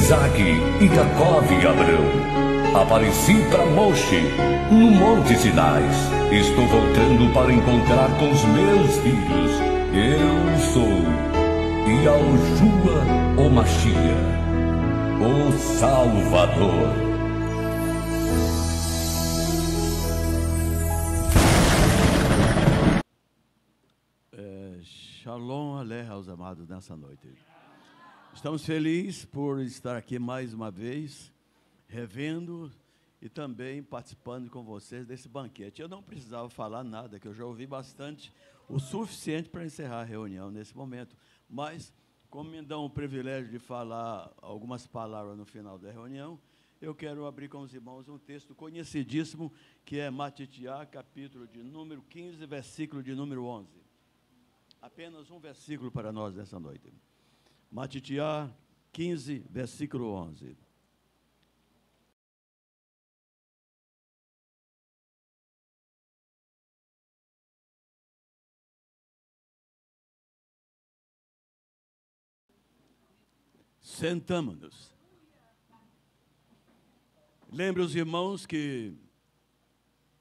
Isaque e Jacó e Abrão. Apareci para Moshe, no Monte Sinais. Estou voltando para encontrar com os meus filhos. Eu sou Yahushua o Mashiach, o Salvador. Shalom Aleichem aos amados nessa noite. Estamos felizes por estar aqui mais uma vez, revendo e também participando com vocês desse banquete. Eu não precisava falar nada, que eu já ouvi bastante, o suficiente para encerrar a reunião nesse momento. Mas, como me dão o privilégio de falar algumas palavras no final da reunião, eu quero abrir com os irmãos um texto conhecidíssimo, que é Matitiá, capítulo de número 15, versículo de número 11. Apenas um versículo para nós nessa noite. Matitiá 15, versículo 11. Sentamos-nos. Lembre os irmãos que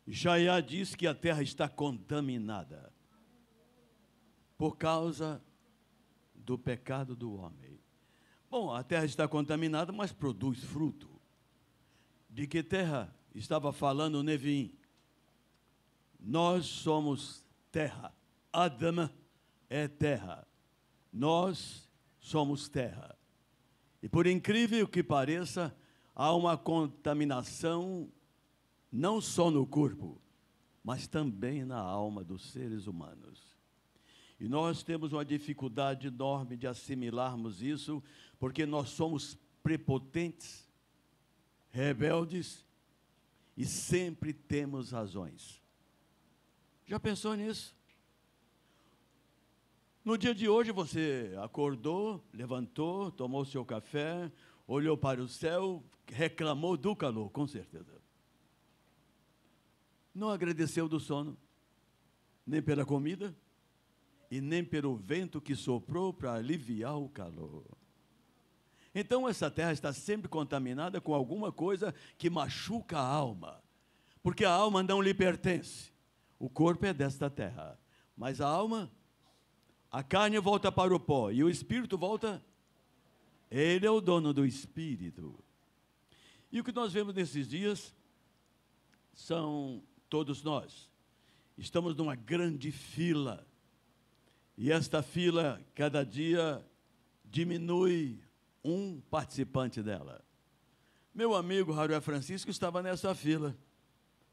Jaiá diz que a terra está contaminada por causa do pecado do homem. Bom, a terra está contaminada, mas produz fruto. De que terra estava falando Nevim? Nós somos terra. Adama é terra. Nós somos terra. E por incrível que pareça, há uma contaminação não só no corpo, mas também na alma dos seres humanos. E nós temos uma dificuldade enorme de assimilarmos isso, porque nós somos prepotentes, rebeldes e sempre temos razões. Já pensou nisso? No dia de hoje você acordou, levantou, tomou seu café, olhou para o céu, reclamou do calor, com certeza. Não agradeceu do sono, nem pela comida, e nem pelo vento que soprou para aliviar o calor. Então essa terra está sempre contaminada com alguma coisa que machuca a alma, porque a alma não lhe pertence. O corpo é desta terra, mas a alma, a carne volta para o pó e o espírito volta. Ele é o dono do espírito. E o que nós vemos nesses dias são todos nós. Estamos numa grande fila. E esta fila, cada dia, diminui um participante dela. Meu amigo Harué Francisco estava nessa fila.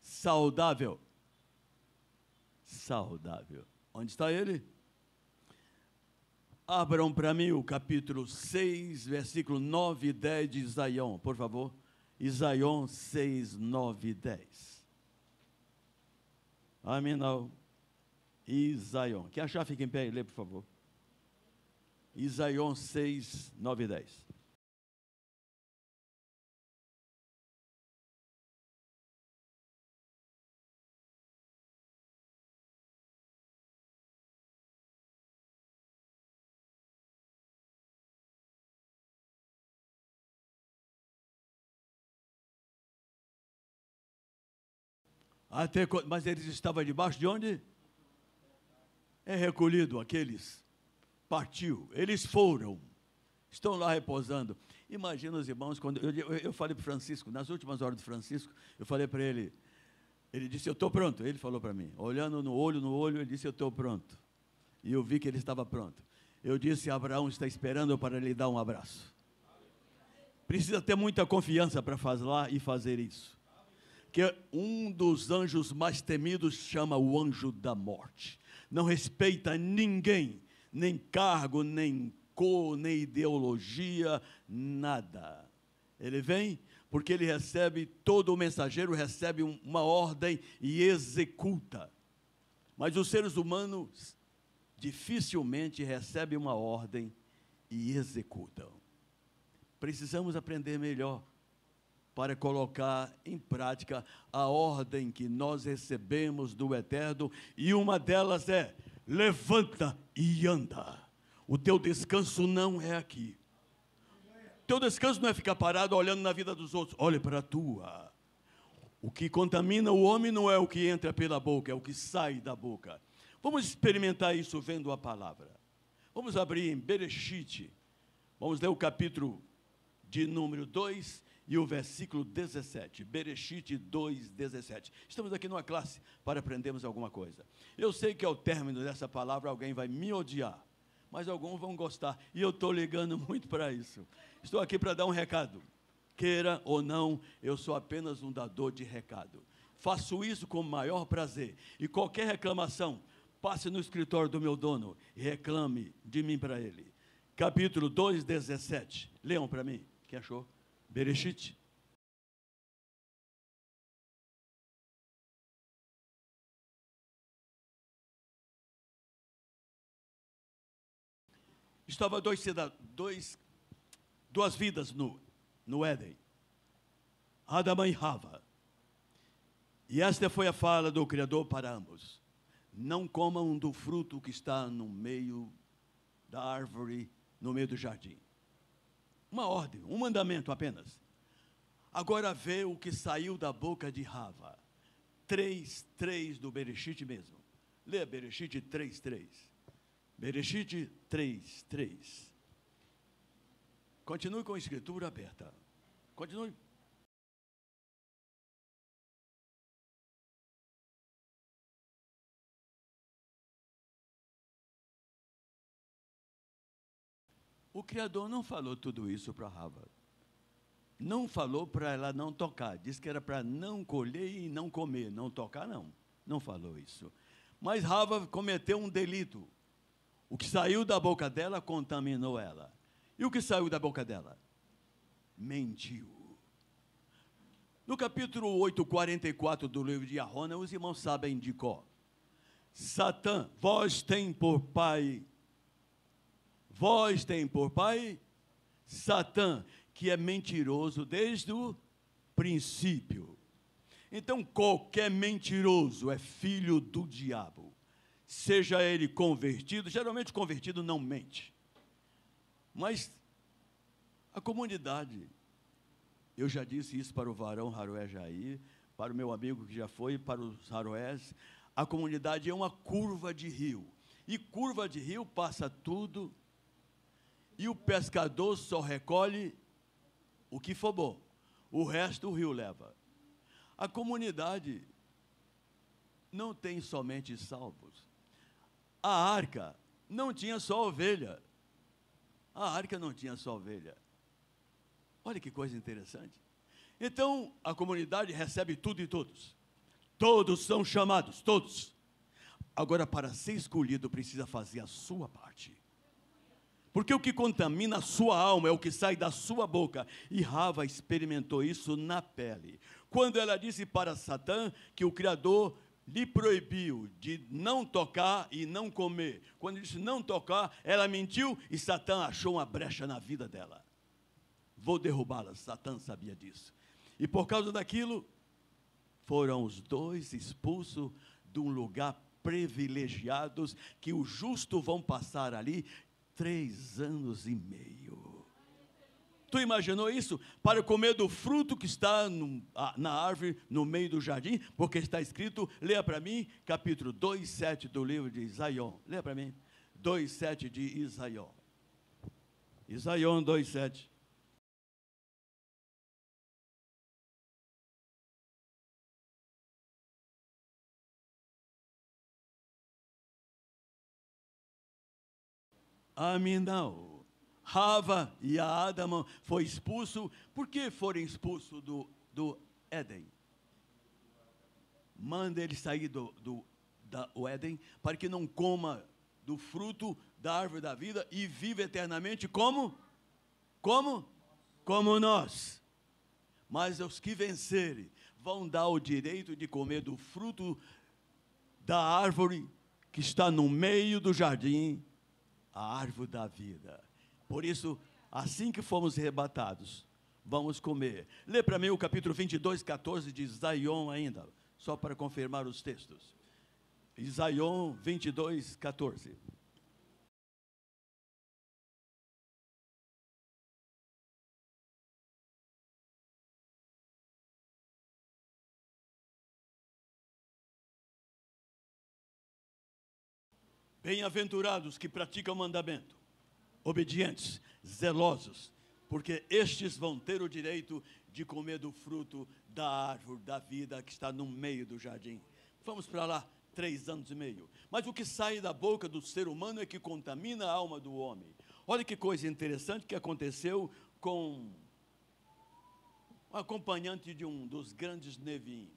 Saudável. Saudável. Onde está ele? Abram para mim o capítulo 6, versículo 9 e 10 de Isaião, por favor. Isaião 6, 9 e 10. Amém, não. Isaião. Quem achar, fica em pé e lê, por favor. Isaião 6, 9 e 10. Mas eles estavam debaixo de onde? É recolhido aqueles, partiu, eles foram, estão lá repousando. Imagina os irmãos, quando eu falei para o Francisco, nas últimas horas do Francisco, eu falei para ele, ele disse, eu estou pronto. Ele falou para mim, olhando no olho, ele disse, eu estou pronto. E eu vi que ele estava pronto. Eu disse, Abraão está esperando para lhe dar um abraço. Precisa ter muita confiança para fazer isso. Que um dos anjos mais temidos chama o anjo da morte. Não respeita ninguém, nem cargo, nem cor, nem ideologia, nada. Ele vem porque ele recebe, todo o mensageiro recebe uma ordem e executa. Mas os seres humanos dificilmente recebem uma ordem e executam. Precisamos aprender melhor para colocar em prática a ordem que nós recebemos do Eterno, e uma delas é, levanta e anda. O teu descanso não é aqui. Teu descanso não é ficar parado olhando na vida dos outros. Olhe para a tua. O que contamina o homem não é o que entra pela boca, é o que sai da boca. Vamos experimentar isso vendo a palavra. Vamos abrir em Bereshit. Vamos ler o capítulo de número 2 e o versículo 17. Bereshit 2, 17. Estamos aqui numa classe para aprendermos alguma coisa. Eu sei que ao término dessa palavra alguém vai me odiar, mas alguns vão gostar. E eu estou ligando muito para isso. Estou aqui para dar um recado. Queira ou não, eu sou apenas um dador de recado. Faço isso com o maior prazer. E qualquer reclamação, passe no escritório do meu dono e reclame de mim para ele. Capítulo 2, 17. Leiam para mim. Quem achou? Bereshit. Estava duas vidas no Éden, Adão e Hava. E esta foi a fala do Criador para ambos: não comam do fruto que está no meio da árvore, no meio do jardim. Uma ordem, um mandamento apenas. Agora vê o que saiu da boca de Hava. 3:3 do Bereshit mesmo. Leia Bereshit 3:3. Bereshit 3:3. Continue com a escritura aberta. Continue. O Criador não falou tudo isso para Hava. Não falou para ela não tocar. Disse que era para não colher e não comer. Não tocar, não. Não falou isso. Mas Hava cometeu um delito. O que saiu da boca dela contaminou ela. E o que saiu da boca dela? Mentiu. No capítulo 8, 44 do livro de Arona, os irmãos sabem de cor. Satã, vós tem por pai Satã, que é mentiroso desde o princípio. Então, qualquer mentiroso é filho do diabo. Seja ele convertido, geralmente convertido não mente. Mas a comunidade, eu já disse isso para o varão Haroé Jair, para o meu amigo que já foi, para os Haroés, a comunidade é uma curva de rio. E curva de rio passa tudo, e o pescador só recolhe o que for bom. O resto o rio leva. A comunidade não tem somente salvos. A arca não tinha só ovelha. A arca não tinha só ovelha. Olha que coisa interessante. Então, a comunidade recebe tudo e todos. Todos são chamados, todos. Agora, para ser escolhido, precisa fazer a sua parte. Porque o que contamina a sua alma é o que sai da sua boca. E Hava experimentou isso na pele. Quando ela disse para Satã que o Criador lhe proibiu de não tocar e não comer. Quando disse não tocar, ela mentiu e Satã achou uma brecha na vida dela. Vou derrubá-la. Satã sabia disso. E por causa daquilo, foram os dois expulsos de um lugar privilegiados, que os justos vão passar ali 3 anos e meio. Tu imaginou isso? Para comer do fruto que está na árvore, no meio do jardim, porque está escrito, leia para mim, capítulo 2:7 do livro de Isaião. Leia para mim, 2:7 de Isaião. Isaião 2:7. A mim não. Hava e a Adão foi expulso. Por que foram expulsos do Éden? Manda ele sair do Éden, para que não coma do fruto da árvore da vida e viva eternamente como nós. Mas os que vencerem vão dar o direito de comer do fruto da árvore que está no meio do jardim, a árvore da vida. Por isso, assim que fomos arrebatados, vamos comer. Lê para mim o capítulo 22, 14 de Isaião ainda, só para confirmar os textos. Isaião 22, 14. Bem-aventurados que praticam o mandamento, obedientes, zelosos, porque estes vão ter o direito de comer do fruto da árvore da vida que está no meio do jardim. Vamos para lá, 3 anos e meio. Mas o que sai da boca do ser humano é que contamina a alma do homem. Olha que coisa interessante que aconteceu com um acompanhante de um dos grandes Neviim.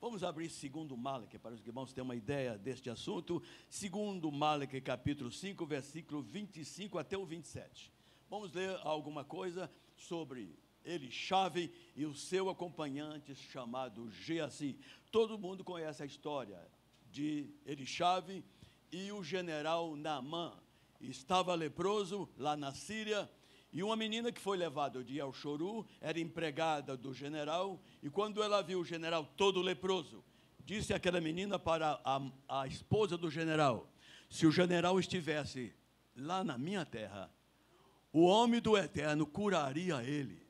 Vamos abrir 2 Malaque, para os irmãos terem uma ideia deste assunto. 2 Malaque, capítulo 5, versículo 25 até o 27. Vamos ler alguma coisa sobre Elichave e o seu acompanhante chamado Geazi. Todo mundo conhece a história de Elichave e o general Naamã. Estava leproso lá na Síria, e uma menina que foi levada de El-Shoru era empregada do general, e quando ela viu o general todo leproso, disse aquela menina para a esposa do general: se o general estivesse lá na minha terra, o homem do Eterno curaria ele.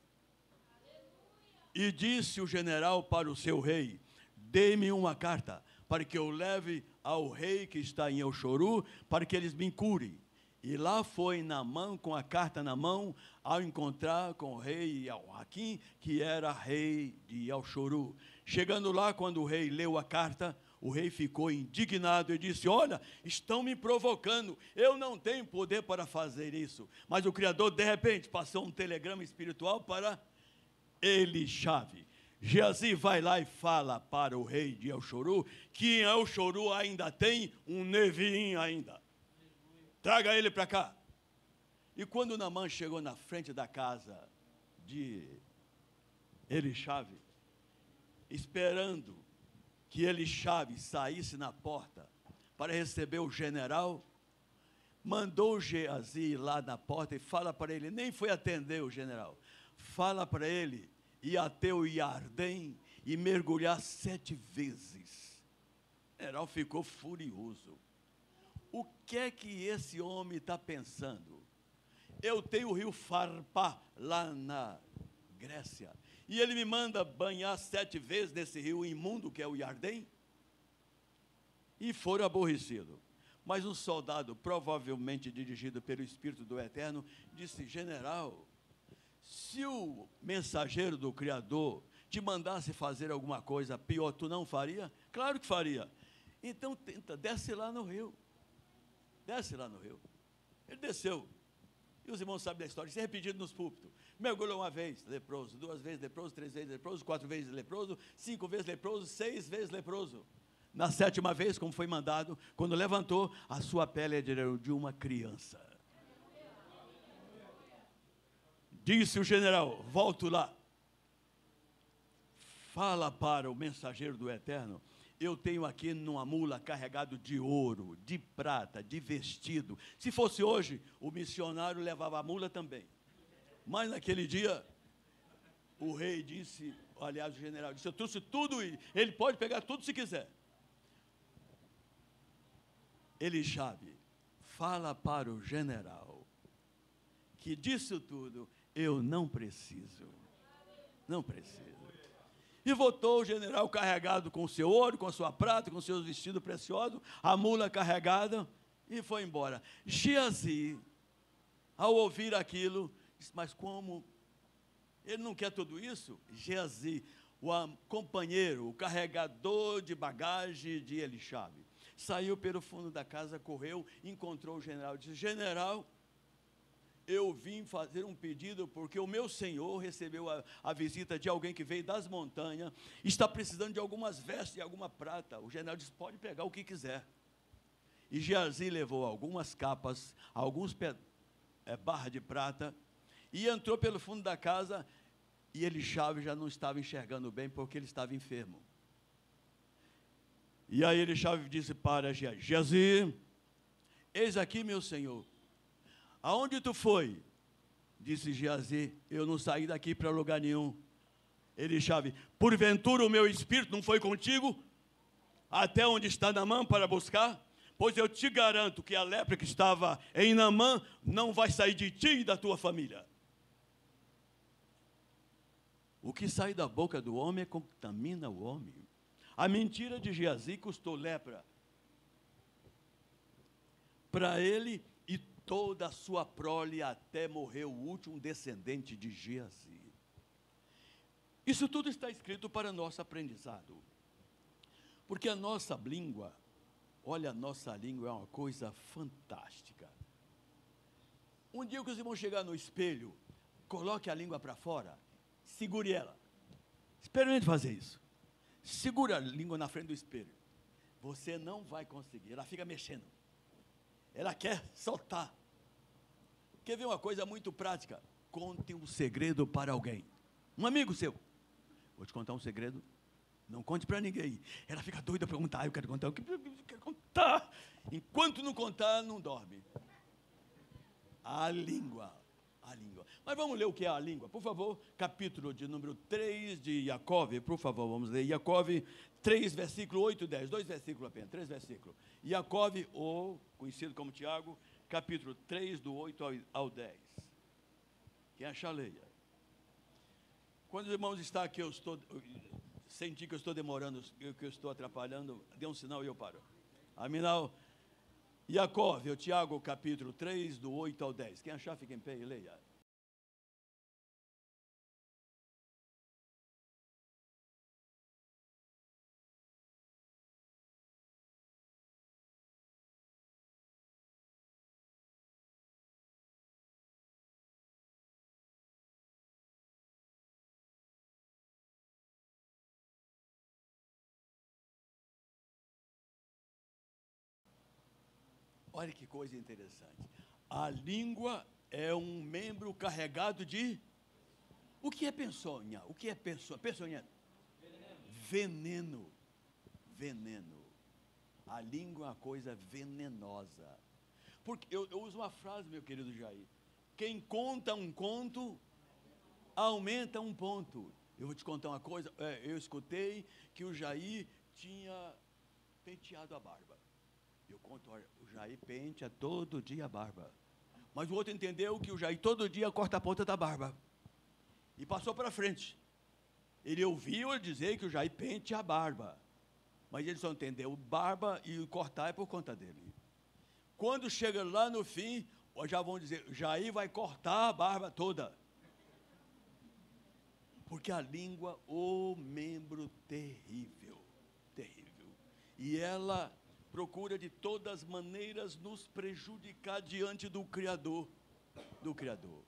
E disse o general para o seu rei: dê-me uma carta, para que eu leve ao rei que está em El-Shoru, para que eles me curem. E lá foi Naamã com a carta na mão, ao encontrar com o rei Al-Hakim, que era rei de El-Shoru. Chegando lá, quando o rei leu a carta, o rei ficou indignado e disse: olha, estão me provocando, eu não tenho poder para fazer isso. Mas o Criador, de repente, passou um telegrama espiritual para Elichave. Geazi vai lá e fala para o rei de El-Shoru, que em El-Shoru ainda tem um Neviim ainda. Traga ele para cá. E quando Naamã chegou na frente da casa de Elichave, esperando que Elichave saísse na porta para receber o general, mandou Geazi ir lá na porta e fala para ele, nem foi atender o general, fala para ele ir até o Iardém e mergulhar 7 vezes. O general ficou furioso. O que é que esse homem está pensando? Eu tenho o rio Farpá lá na Grécia, e ele me manda banhar 7 vezes nesse rio imundo que é o Iardém? E foram aborrecidos. Mas um soldado, provavelmente dirigido pelo Espírito do Eterno, disse: general, se o mensageiro do Criador te mandasse fazer alguma coisa pior, tu não faria? Claro que faria. Então tenta, desce lá no rio. Desce lá no rio. Ele desceu. E os irmãos sabem da história. Isso é repetido nos púlpitos. Mergulhou 1 vez, leproso. 2 vezes leproso. 3 vezes leproso. 4 vezes leproso. 5 vezes leproso. 6 vezes leproso. Na 7ª vez, como foi mandado, quando levantou, a sua pele era de uma criança. Disse o general: volto lá. Fala para o mensageiro do Eterno: eu tenho aqui numa mula carregado de ouro, de prata, de vestido. Se fosse hoje, o missionário levava a mula também. Mas naquele dia, o rei disse, aliás, o general disse: eu trouxe tudo, e ele pode pegar tudo se quiser. Elichave fala para o general que disso tudo eu não preciso. Não preciso. E voltou o general carregado com o seu ouro, com a sua prata, com os seus vestidos preciosos, a mula carregada, e foi embora. Geazi, ao ouvir aquilo, disse: mas como? Ele não quer tudo isso? Geazi, o companheiro, o carregador de bagagem de Elichave, saiu pelo fundo da casa, correu, encontrou o general, disse: general, eu vim fazer um pedido porque o meu senhor recebeu a visita de alguém que veio das montanhas, está precisando de algumas vestes e alguma prata. O general disse: pode pegar o que quiser. E Geazi levou algumas capas, alguns barras de prata, e entrou pelo fundo da casa, e Elichave já não estava enxergando bem, porque ele estava enfermo. E aí Elichave disse para Geazi: Geazi, eis aqui meu senhor. Aonde tu foi? Disse Geazi: eu não saí daqui para lugar nenhum. Elichave: porventura o meu espírito não foi contigo até onde está Naamã para buscar? Pois eu te garanto que a lepra que estava em Naamã não vai sair de ti e da tua família. O que sai da boca do homem contamina o homem. A mentira de Geazi custou lepra para ele e toda a sua prole até morrer o último descendente de Geazi. Isso tudo está escrito para nosso aprendizado. Porque a nossa língua, olha, a nossa língua é uma coisa fantástica. Um dia que os irmãos chegar no espelho, coloque a língua para fora, segure ela. Experimente fazer isso. Segura a língua na frente do espelho. Você não vai conseguir, ela fica mexendo. Ela quer soltar. Quer ver uma coisa muito prática? Conte um segredo para alguém. Um amigo seu. Vou te contar um segredo. Não conte para ninguém. Ela fica doida para perguntar. Eu quero contar, eu quero contar. Enquanto não contar, não dorme. A língua. A língua. Mas vamos ler o que é a língua. Por favor, capítulo de número 3 de Jacó. Por favor, vamos ler. Jacó 3, versículo 8 e 10. 2 versículos apenas, 3 versículos. Jacó, ou conhecido como Tiago, capítulo 3, do 8 ao 10. Quem achar, leia. Quando os irmãos estão aqui, senti que eu estou demorando, que eu estou atrapalhando, dê um sinal e eu paro. Aminal, Jacó, Tiago, capítulo 3, do 8 ao 10. Quem achar, fica em pé e leia. Olha que coisa interessante. A língua é um membro carregado de... O que é peçonha? O que é peçonha? Veneno. Veneno. A língua é uma coisa venenosa. Porque eu uso uma frase, meu querido Jair. Quem conta um conto, aumenta um ponto. Eu vou te contar uma coisa. Eu escutei que o Jair tinha penteado a barba. Eu conto, olha, o Jair penteia todo dia a barba. Mas o outro entendeu que o Jair todo dia corta a ponta da barba. E passou para frente. Ele ouviu dizer que o Jair penteia a barba. Mas ele só entendeu barba e cortar é por conta dele. Quando chega lá no fim, já vão dizer, Jair vai cortar a barba toda. Porque a língua, o membro terrível, terrível. E ela procura de todas as maneiras nos prejudicar diante do Criador. Do Criador.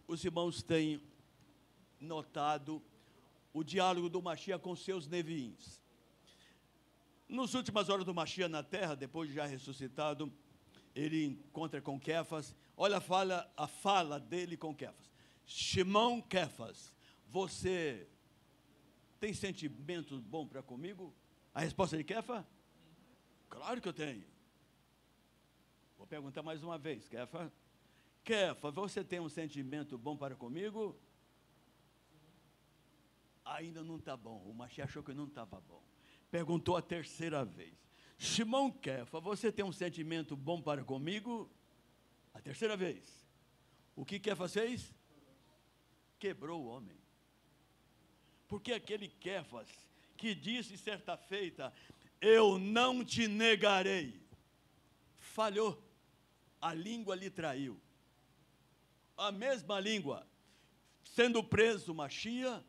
Os irmãos têm notado o diálogo do Mashiach com seus neviins. Nas últimas horas do Mashiach na terra, depois de já ressuscitado, ele encontra com Kefas. Olha a fala dele com Kefas. Shimon Kefas, você tem sentimento bom para comigo? A resposta de Kefa? Claro que eu tenho. Vou perguntar mais uma vez, Kefa. Kefa, você tem um sentimento bom para comigo? Ainda não está bom. O Mashiach achou que não estava bom. Perguntou a terceira vez. Shimon Kefa, você tem um sentimento bom para comigo? A terceira vez. O que Kefa fez? Quebrou o homem. Porque aquele Kefas que disse certa feita, eu não te negarei, falhou, a língua lhe traiu. A mesma língua, sendo preso Mashiach,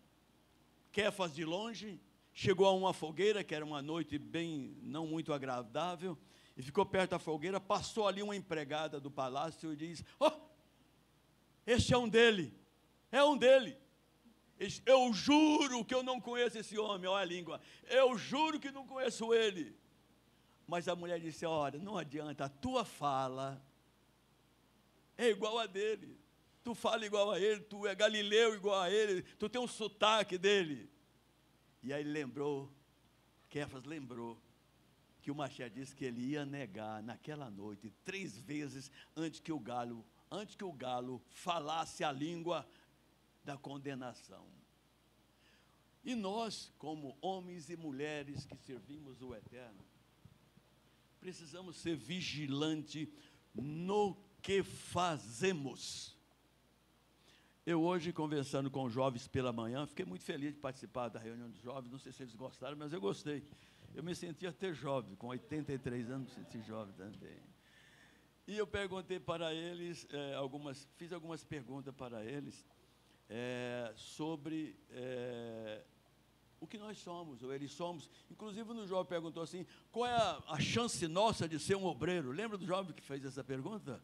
Kefas de longe, chegou a uma fogueira, que era uma noite bem, não muito agradável, e ficou perto da fogueira, passou ali uma empregada do palácio e diz, este é um dele, eu juro que eu não conheço esse homem, olha a língua, eu juro que não conheço ele. Mas a mulher disse, olha, não adianta, a tua fala é igual a dele, tu fala igual a ele, tu é galileu igual a ele, tu tem um sotaque dele. E aí lembrou, Kefas lembrou, que o Mashiach disse que ele ia negar naquela noite 3 vezes antes que o galo falasse a língua da condenação. E nós, como homens e mulheres que servimos o Eterno, precisamos ser vigilantes no que fazemos. Eu hoje, conversando com os jovens pela manhã, fiquei muito feliz de participar da reunião dos jovens, não sei se eles gostaram, mas eu gostei. Eu me sentia até jovem, com 83 anos, me senti jovem também. E eu perguntei para eles, fiz algumas perguntas para eles sobre o que nós somos, ou eles somos. Inclusive, no jovem perguntou assim, qual é a chance nossa de ser um obreiro? Lembra do jovem que fez essa pergunta?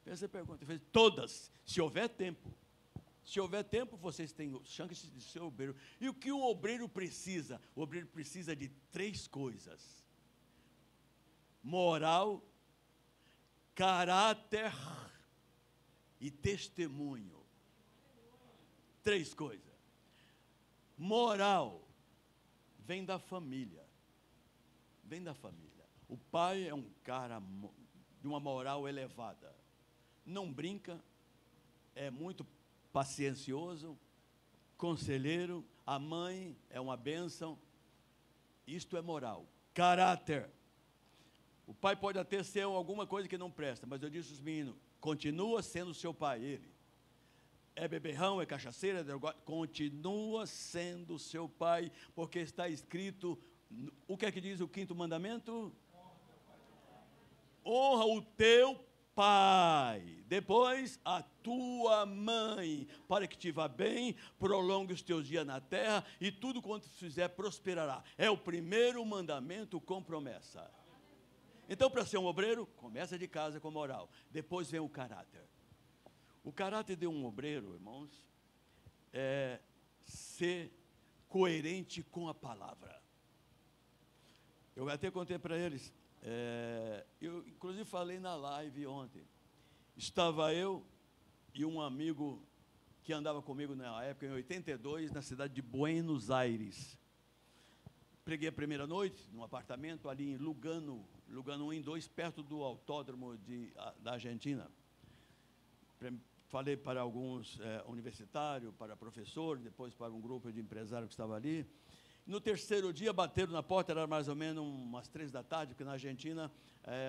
Fez essa pergunta, fez todas, se houver tempo. Se houver tempo, vocês têm chance de ser obreiro. E o que o obreiro precisa? O obreiro precisa de 3 coisas: moral, caráter e testemunho. 3 coisas. Moral vem da família. Vem da família. O pai é um cara de uma moral elevada. Não brinca, é muito paciencioso, conselheiro. A mãe é uma bênção. Isto é moral. Caráter. O pai pode até ser alguma coisa que não presta, mas eu disse aos meninos, continua sendo seu pai, ele. É beberrão, é cachaceiro, é drogado, continua sendo seu pai, porque está escrito, o que é que diz o 5º mandamento? Honra o teu pai, depois a tua mãe, para que te vá bem, prolongue os teus dias na terra, e tudo quanto fizer prosperará. É o primeiro mandamento com promessa. Então, para ser um obreiro, começa de casa com moral. Depois vem o caráter. O caráter de um obreiro, irmãos, é ser coerente com a palavra. Eu até contei para eles, eu inclusive falei na live ontem. Estava eu e um amigo que andava comigo na época, em 82, na cidade de Buenos Aires. Preguei a primeira noite num apartamento ali em Lugano 1 e 2, perto do autódromo da Argentina. Falei para alguns universitários, para professores, depois para um grupo de empresários que estava ali. No terceiro dia, bateram na porta, era mais ou menos umas 3 da tarde, porque na Argentina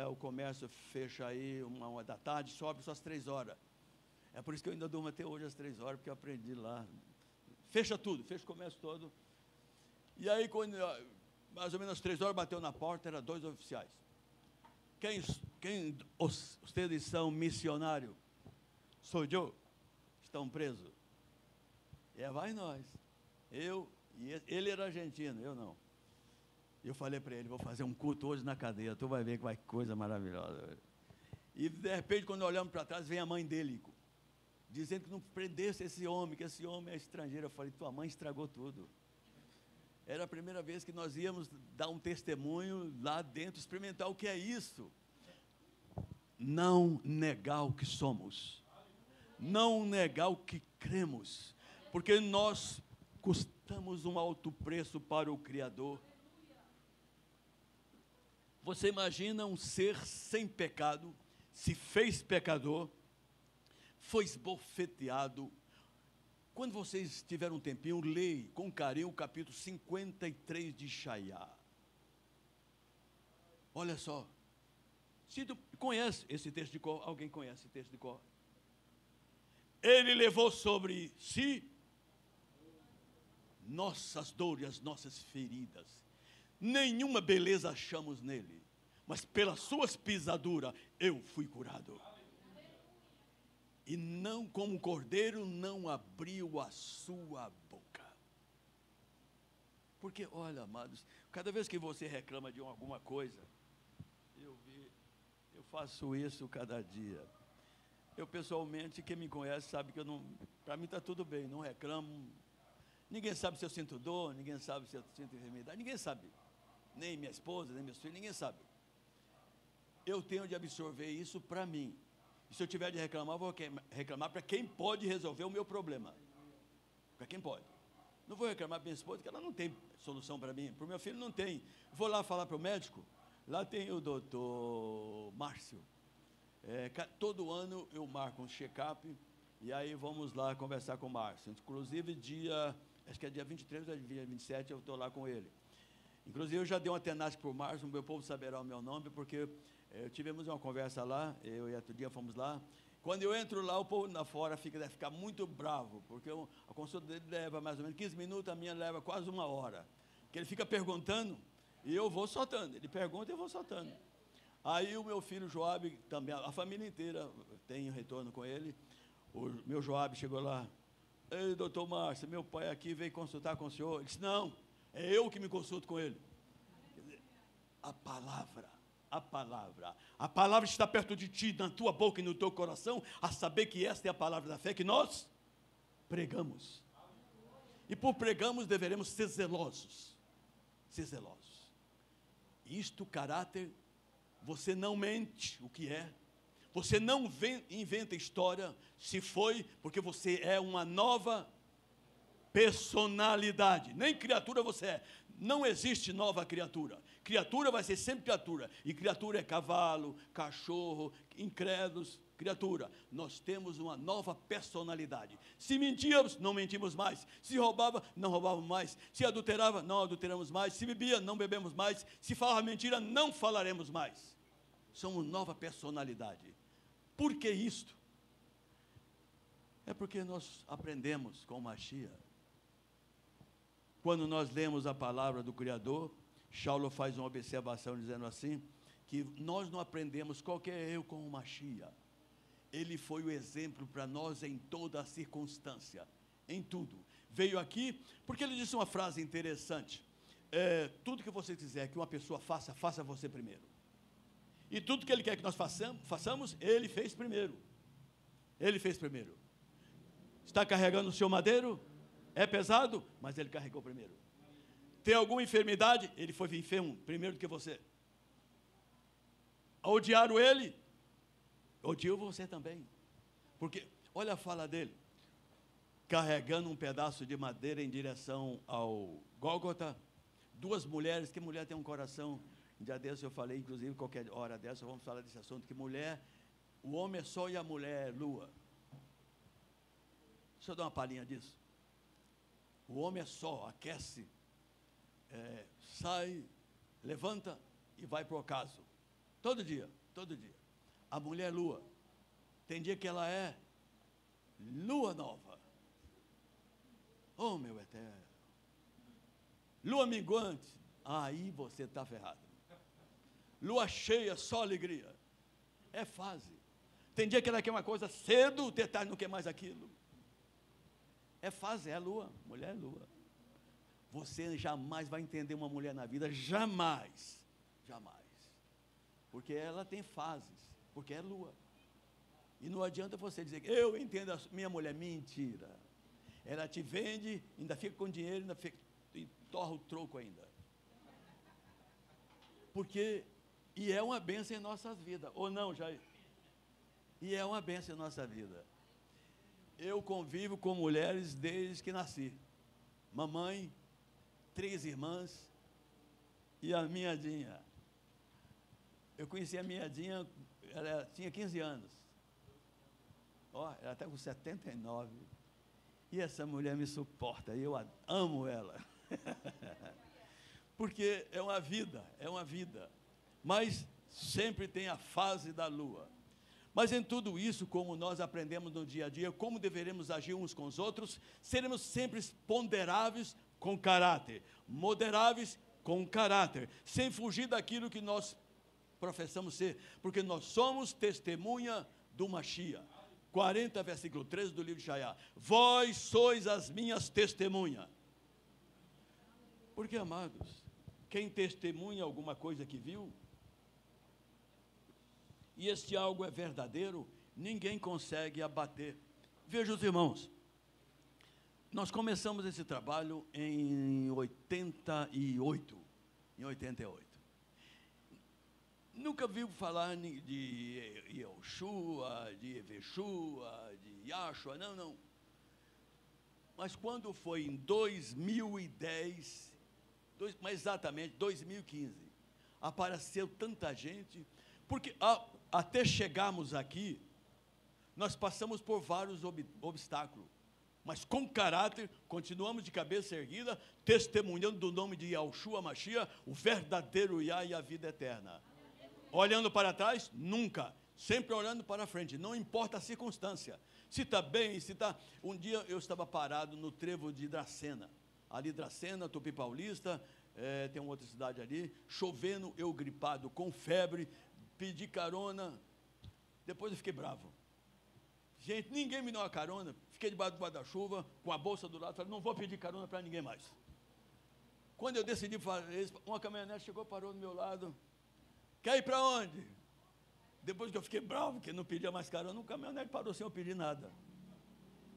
o comércio fecha aí 1 da tarde, só abre só às 3 horas. É por isso que eu ainda durmo até hoje às 3 horas, porque eu aprendi lá. Fecha tudo, fecha o comércio todo. E aí, quando mais ou menos às 3 horas, bateu na porta, eram 2 oficiais. Quem vocês são missionários? Sou eu. Estão presos. Vai nós. Ele era argentino, eu não. Eu falei para ele, vou fazer um culto hoje na cadeia, tu vai ver que vai coisa maravilhosa. E de repente, quando olhamos para trás, vem a mãe dele, dizendo que não prendesse esse homem, que esse homem é estrangeiro. Eu falei, tua mãe estragou tudo. Era a primeira vez que nós íamos dar um testemunho lá dentro, experimentar o que é isso. Não negar o que somos. Não negar o que cremos. Porque nós custamos um alto preço para o Criador. Você imagina um ser sem pecado, se fez pecador, foi esbofeteado. Quando vocês tiverem um tempinho, leia com carinho o capítulo 53 de Ishaiá. Olha só. Se tu conhece esse texto de cor, alguém conhece esse texto de cor? Ele levou sobre si nossas dores, as nossas feridas. Nenhuma beleza achamos nele, mas pelas suas pisaduras eu fui curado. E não, como cordeiro, não abriu a sua boca. Porque, olha, amados, cada vez que você reclama de alguma coisa, eu faço isso cada dia. Eu, pessoalmente, quem me conhece sabe que eu não, para mim está tudo bem, não reclamo. Ninguém sabe se eu sinto dor, ninguém sabe se eu sinto enfermidade, ninguém sabe. Nem minha esposa, nem meus filhos, ninguém sabe. Eu tenho de absorver isso para mim. E se eu tiver de reclamar, eu vou reclamar para quem pode resolver o meu problema. Para quem pode. Não vou reclamar para minha esposa, porque ela não tem solução para mim. Para o meu filho não tem. Vou lá falar para o médico. Lá tem o doutor Márcio. Todo ano eu marco um check-up. E aí vamos lá conversar com o Márcio. Inclusive acho que é dia 23 ou dia 27, eu estou lá com ele. Inclusive eu já dei uma tenaz para o Márcio, o meu povo saberá o meu nome, porque tivemos uma conversa lá, eu e outro dia fomos lá. Quando eu entro lá, o povo lá fora deve ficar muito bravo, porque a consulta dele leva mais ou menos 15 minutos, a minha leva quase 1 hora. Porque ele fica perguntando, E eu vou soltando. Ele pergunta e eu vou soltando. Aí o meu filho Joabe, também, a família inteira tem retorno com ele. O meu Joabe chegou lá. Ei, doutor Márcio, meu pai aqui veio consultar com o senhor. Ele disse, não, é eu que me consulto com ele. Quer dizer, a palavra está perto de ti, na tua boca e no teu coração, a saber que esta é a palavra da fé que nós pregamos. E por pregamos deveremos ser zelosos. Ser zelosos. Isto, caráter, você não mente o que é. Você não inventa história, se foi, porque você é uma nova personalidade. Nem criatura você é. Não existe nova criatura. Criatura vai ser sempre criatura. E criatura é cavalo, cachorro, incrédulos, criatura. Nós temos uma nova personalidade. Se mentíamos, não mentimos mais. Se roubava, não roubávamos mais. Se adulterava, não adulteramos mais. Se bebia, não bebemos mais. Se falava mentira, não falaremos mais. Somos nova personalidade. Por que isto? É porque nós aprendemos com Mashiach. Quando nós lemos a palavra do Criador, Saulo faz uma observação dizendo assim, que nós não aprendemos qualquer erro com o Mashiach. Ele foi o exemplo para nós em toda a circunstância, em tudo. Veio aqui, porque ele disse uma frase interessante, tudo que você quiser que uma pessoa faça, faça você primeiro. E tudo que ele quer que nós façamos, ele fez primeiro. Ele fez primeiro. Está carregando o seu madeiro? É pesado? Mas ele carregou primeiro. Tem alguma enfermidade? Ele foi enfermo primeiro do que você. Odiaram ele? Odiou você também. Porque, olha a fala dele. Carregando um pedaço de madeira em direção ao Gólgota. Duas mulheres, que mulher tem um coração... Um dia desse eu falei, inclusive, qualquer hora dessa, vamos falar desse assunto, que mulher, o homem é sol e a mulher é lua. Deixa eu dar uma palhinha disso. O homem é sol, aquece, sai, levanta e vai para o ocaso. Todo dia, todo dia. A mulher é lua. Tem dia que ela é lua nova. Oh, meu eterno. Lua minguante. Aí você está ferrado. Lua cheia, só alegria. É fase. Tem dia que ela quer uma coisa cedo, de tarde não quer mais aquilo. É fase, é lua. Mulher é lua. Você jamais vai entender uma mulher na vida, jamais. Jamais. Porque ela tem fases, porque é lua. E não adianta você dizer, eu entendo a minha mulher. Mentira. Ela te vende, ainda fica com dinheiro, e torra o troco ainda. Porque... E é uma bênção em nossas vidas, ou não, Jair? E é uma bênção em nossa vida. Eu convivo com mulheres desde que nasci. Mamãe, 3 irmãs e a minha Dinha. Eu conheci a minha Dinha, ela tinha 15 anos. Ó, ela está com 79. E essa mulher me suporta, e eu amo ela. Porque é uma vida, é uma vida. Mas sempre tem a fase da lua. Mas em tudo isso, como nós aprendemos no dia a dia, como deveremos agir uns com os outros, seremos sempre ponderáveis com caráter, moderáveis com caráter, sem fugir daquilo que nós professamos ser, porque nós somos testemunha do Mashiach. 40, versículo 13 do livro de Ishaiá. Vós sois as minhas testemunhas. Porque, amados, quem testemunha alguma coisa que viu, e este algo é verdadeiro, ninguém consegue abater. Veja os irmãos, nós começamos esse trabalho em 88. Nunca vi falar de Yehoshua, de Yeveshua, de Yahshua, não. Mas quando foi em 2010, mais exatamente 2015, apareceu tanta gente, porque até chegarmos aqui, nós passamos por vários obstáculos, mas com caráter, continuamos de cabeça erguida, testemunhando do nome de Yahushua Mashiach, o verdadeiro Yah e a vida eterna. Olhando para trás, nunca, sempre olhando para frente, não importa a circunstância, se está bem, se está... Um dia eu estava parado no trevo de Dracena, ali Dracena, Tupi Paulista, tem uma outra cidade ali, chovendo, eu gripado, com febre, pedi carona, depois eu fiquei bravo. Gente, ninguém me deu uma carona, fiquei debaixo do guarda-chuva, com a bolsa do lado, falei, não vou pedir carona para ninguém mais. Quando eu decidi fazer isso, uma caminhonete chegou, parou do meu lado, quer ir para onde? Depois que eu fiquei bravo, que não pedia mais carona, o caminhonete parou sem eu pedir nada.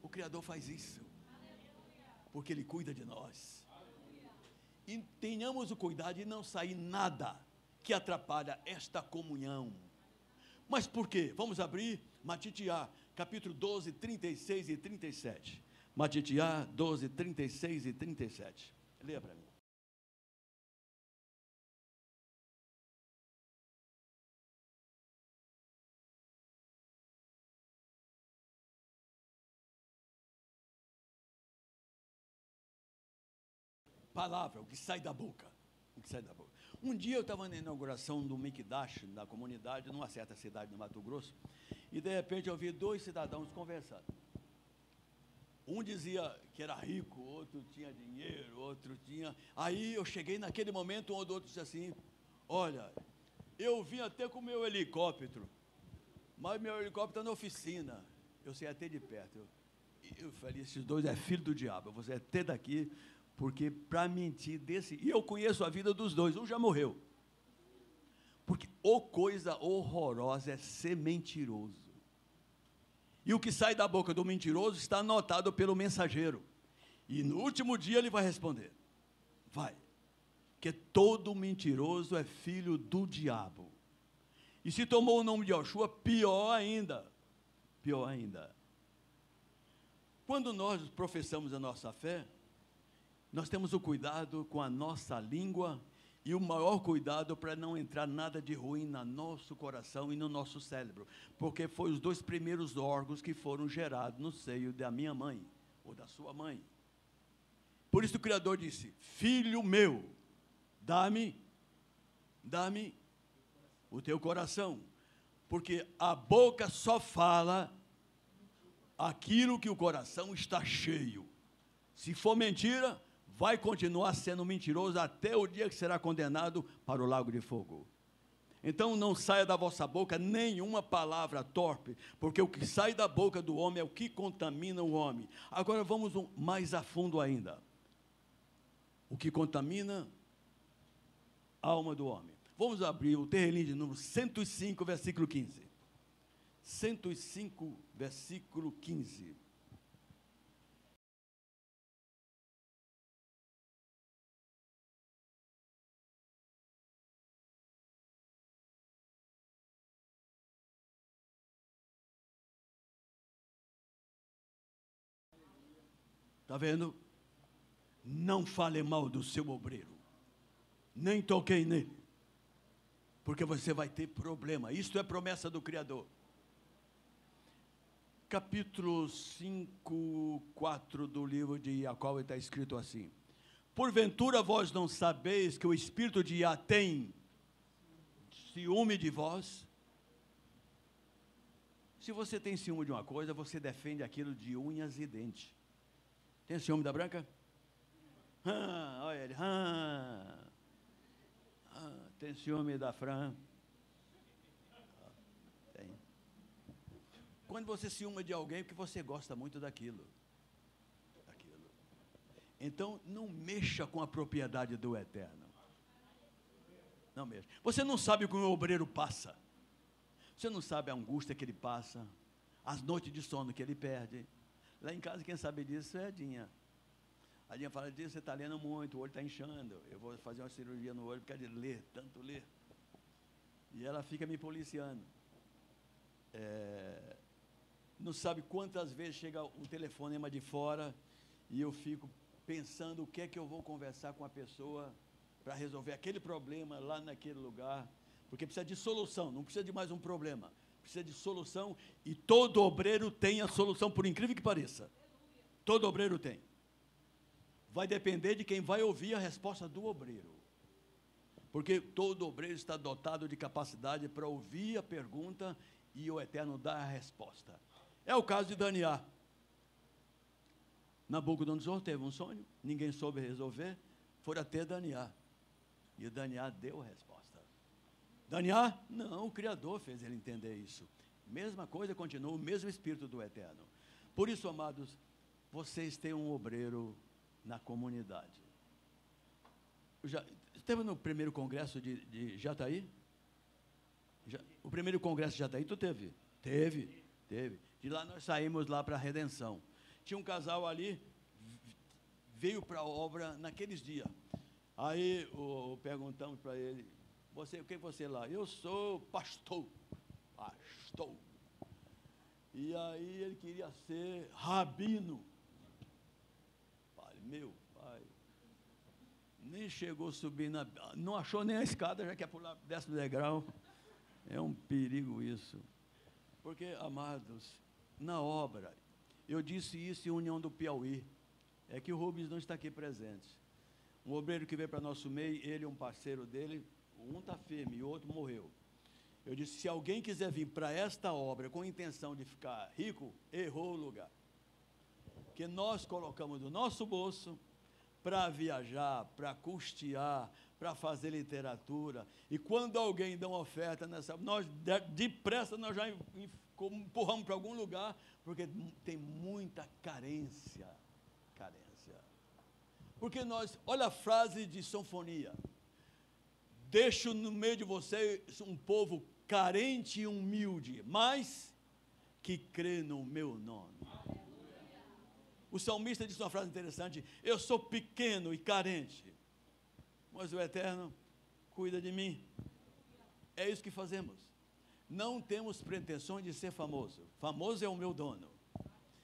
O Criador faz isso, porque Ele cuida de nós. E tenhamos o cuidado de não sair nada que atrapalha esta comunhão. Mas por quê? Vamos abrir Matitiá, capítulo 12, 36 e 37. Matitiá 12, 36 e 37. Leia para mim. Palavra, o que sai da boca. O que sai da boca. Um dia eu estava na inauguração do Mikdash, na comunidade, numa certa cidade do Mato Grosso, e de repente eu vi dois cidadãos conversando. Um dizia que era rico, outro tinha dinheiro, outro tinha... Aí eu cheguei naquele momento onde o outro disse assim, olha, eu vim até com o meu helicóptero, mas meu helicóptero está na oficina, eu sei até de perto. Eu falei, esses dois é filho do diabo, eu vou sair até daqui... Porque para mentir desse... E eu conheço a vida dos dois, um já morreu. Porque coisa horrorosa é ser mentiroso. E o que sai da boca do mentiroso está anotado pelo mensageiro. E no último dia ele vai responder. Vai. Porque todo mentiroso é filho do diabo. E se tomou o nome de Yoshua, pior ainda. Pior ainda. Quando nós professamos a nossa fé, nós temos o cuidado com a nossa língua e o maior cuidado para não entrar nada de ruim no nosso coração e no nosso cérebro, porque foi os dois primeiros órgãos que foram gerados no seio da minha mãe ou da sua mãe. Por isso o Criador disse, filho meu, dá-me o teu coração, porque a boca só fala aquilo que o coração está cheio. Se for mentira, vai continuar sendo mentiroso até o dia que será condenado para o lago de fogo. Então não saia da vossa boca nenhuma palavra torpe, porque o que sai da boca do homem é o que contamina o homem. Agora vamos mais a fundo ainda. O que contamina a alma do homem. Vamos abrir o terrelinho de número 105, versículo 15. 105, versículo 15. Está vendo? Não fale mal do seu obreiro. Nem toquei nele. Porque você vai ter problema. Isto é promessa do Criador. Capítulo 5, 4 do livro de Jacó está escrito assim. Porventura vós não sabeis que o espírito de Iá tem ciúme de vós? Se você tem ciúme de uma coisa, você defende aquilo de unhas e dentes. Tem ciúme da Branca? Olha ele. Tem ciúme da Fran? Tem. Quando você ciúma de alguém, porque você gosta muito daquilo. Então, não mexa com a propriedade do Eterno. Não mexa. Você não sabe o que um obreiro passa. Você não sabe a angústia que ele passa, as noites de sono que ele perde. Lá em casa, quem sabe disso é a Dinha. A Dinha fala disso, você está lendo muito, o olho está inchando. Eu vou fazer uma cirurgia no olho por causa de ler, tanto ler. E ela fica me policiando. Não sabe quantas vezes chega um telefonema de fora e eu fico pensando o que é que eu vou conversar com a pessoa para resolver aquele problema lá naquele lugar. Porque precisa de solução, não precisa de mais um problema. Precisa de solução e todo obreiro tem a solução, por incrível que pareça. Todo obreiro tem. Vai depender de quem vai ouvir a resposta do obreiro. Porque todo obreiro está dotado de capacidade para ouvir a pergunta e o Eterno dá a resposta. É o caso de Daniel. Nabucodonosor teve um sonho, ninguém soube resolver, foram até Daniel. E o Daniel deu a resposta. Daniel? Não, o Criador fez ele entender isso. Mesma coisa continua, o mesmo Espírito do Eterno. Por isso, amados, vocês têm um obreiro na comunidade. Esteve no primeiro congresso de Jataí? O primeiro congresso de Jataí, tu teve? Teve. De lá nós saímos lá para a Redenção. Tinha um casal ali, veio para a obra naqueles dias. Aí perguntamos para ele, o que você lá? Eu sou pastor. E aí ele queria ser rabino. Falei, meu pai, nem chegou a subir, não achou nem a escada, já quer pular 10º degrau. É um perigo isso. Porque, amados, na obra, eu disse isso em União do Piauí, é que o Rubens não está aqui presente. Um obreiro que veio para nosso meio, ele e um parceiro dele, um está firme e o outro morreu. Eu disse, se alguém quiser vir para esta obra com a intenção de ficar rico, errou o lugar. Que nós colocamos do nosso bolso para viajar, para custear, para fazer literatura. E quando alguém dá uma oferta nós depressa nós já empurramos para algum lugar, porque tem muita carência. Porque olha a frase de Sinfonia, deixo no meio de vocês um povo carente e humilde, mas que crê no meu nome. O salmista disse uma frase interessante, eu sou pequeno e carente, mas o Eterno cuida de mim. É isso que fazemos. Não temos pretensões de ser famoso. Famoso é o meu dono.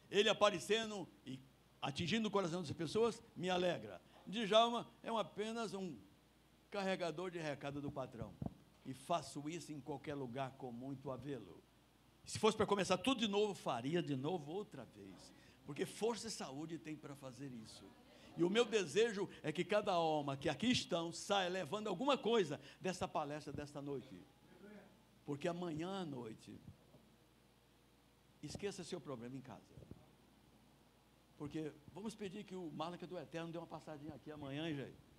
Ele aparecendo e atingindo o coração das pessoas, me alegra. Djalma é apenas um carregador de recado do patrão. E faço isso em qualquer lugar com muito avelo. Se fosse para começar tudo de novo, faria de novo outra vez. Porque força e saúde tem para fazer isso. E o meu desejo é que cada alma que aqui estão saia levando alguma coisa dessa palestra desta noite. Porque amanhã à noite, esqueça seu problema em casa. Porque vamos pedir que o Malaca do Eterno dê uma passadinha aqui amanhã, gente.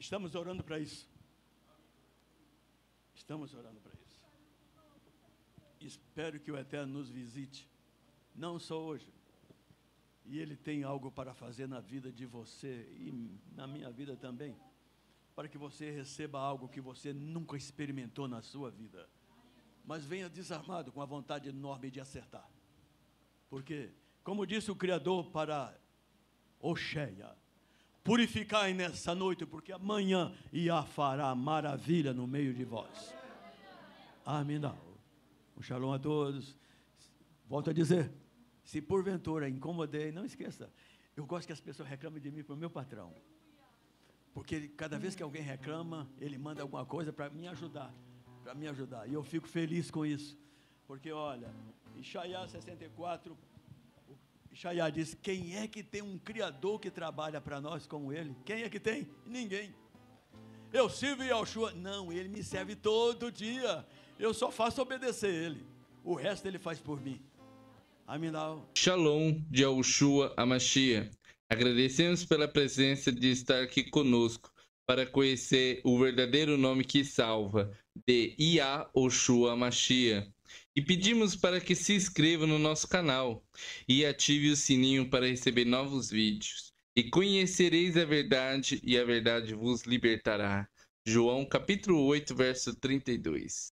Estamos orando para isso. Estamos orando para isso. Espero que o Eterno nos visite, não só hoje. E Ele tem algo para fazer na vida de você e na minha vida também, para que você receba algo que você nunca experimentou na sua vida. Mas venha desarmado com a vontade enorme de acertar. Porque, como disse o Criador para Oxéia, purificai nessa noite, porque amanhã Iá fará maravilha no meio de vós. Amém. Um shalom a todos. Volto a dizer, se porventura incomodei, não esqueça, eu gosto que as pessoas reclamem de mim para o meu patrão. Porque cada vez que alguém reclama, ele manda alguma coisa para me ajudar. E eu fico feliz com isso. Porque, olha, Isaías 64, Isaías diz, quem é que tem um Criador que trabalha para nós como Ele? Quem é que tem? Ninguém. Eu sirvo Yahushua. Não, Ele me serve todo dia. Eu só faço obedecer Ele. O resto Ele faz por mim. Amém. Shalom de Yahushua Hamashiach. Agradecemos pela presença de estar aqui conosco para conhecer o verdadeiro nome que salva, de Yahushua Hamashiach. E pedimos para que se inscreva no nosso canal e ative o sininho para receber novos vídeos. E conhecereis a verdade, e a verdade vos libertará. João capítulo 8, verso 32.